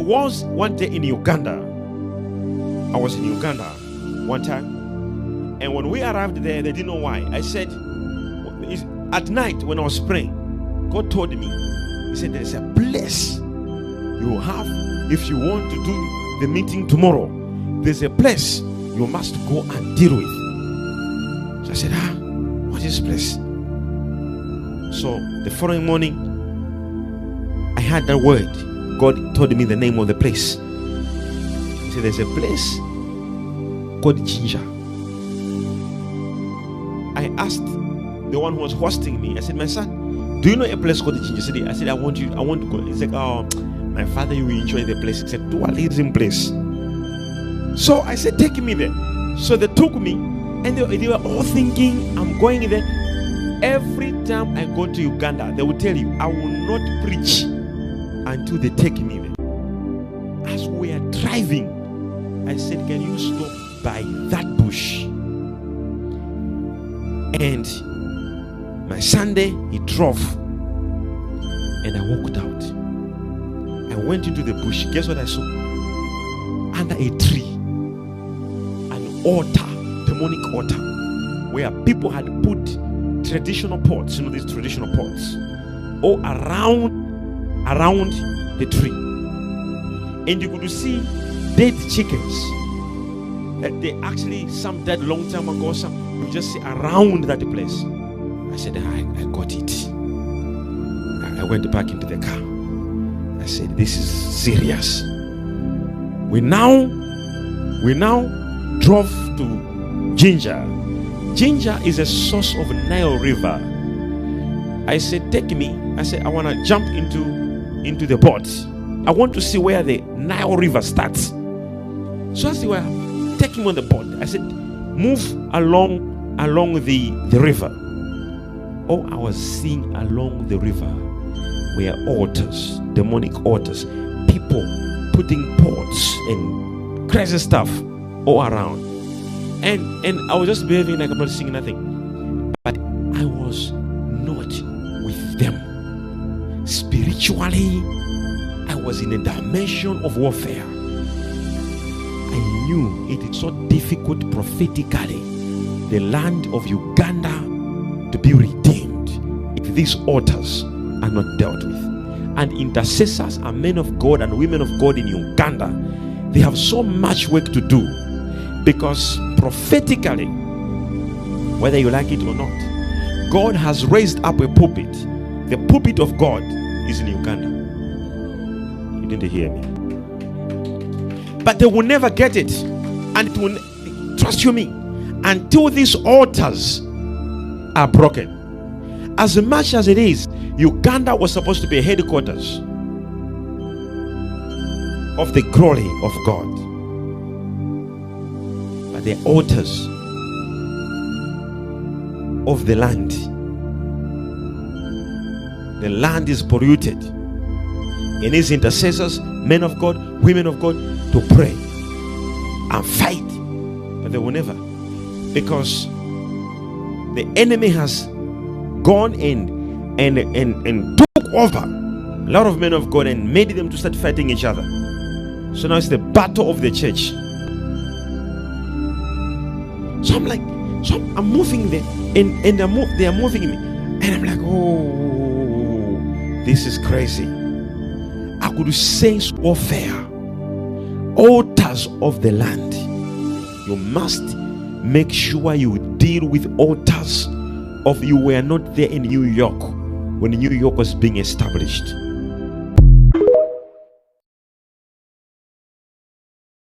was one day in Uganda. I was in Uganda one time, and when we arrived there, they didn't know why. I said, at night when I was praying, God told me, He said, there's a place you have if you want to do the meeting tomorrow. There's a place you must go and deal with. So I said, what is this place? So the following morning, I had that word. God told me the name of the place. He said, there's a place called Ginger. I asked the one who was hosting me, I said, my son, do you know a place called Ginger? I said, I want to go. He said, oh, my father, you will enjoy the place. He said, do a living place. So I said, take me there. So they took me, and they were all thinking, I'm going there. Every time I go to Uganda, they will tell you, I will not preach until they take me there. As we are driving, I said, can you stop by that bush? And my Sunday, he drove, and I walked out. I went into the bush. Guess what I saw? Under a tree, an altar, demonic altar, where people had put traditional pots, these traditional pots, all around the tree. And you could see dead chickens. They actually, some died long time ago, some you just see around that place. I said, I got it. I went back into the car. I said, this is serious. We now drove to Ginger. Ginger is a source of Nile River. I said, take me. I said, I want to jump into the boat. I want to see where the Nile River starts. So as they were taking on the boat, I said, move along the river. All I was seeing along the river were altars, demonic altars, people putting pots and crazy stuff all around. And I was just behaving like I'm not seeing nothing. But I was not with them. Spiritually, I was in a dimension of warfare. I knew it is so difficult prophetically, the land of Uganda to be redeemed if these altars are not dealt with. And intercessors and men of God and women of God in Uganda, they have so much work to do, because prophetically, whether you like it or not, God has raised up a pulpit. The pulpit of God is in Uganda. You didn't hear me. But they will never get it, and it will, trust you me, until these altars are broken. As much as it is, Uganda was supposed to be a headquarters of the glory of God. But the altars of the land is polluted. It needs intercessors, men of God, women of God, to pray and fight. But they will never, because the enemy has gone in and took over a lot of men of God and made them to start fighting each other. So now it's the battle of the church. So I'm moving there, and they are moving me, and I'm like, oh, this is crazy. I could sense warfare. Altars of the land. You must make sure you deal with altars of you were not there in New York when New York was being established.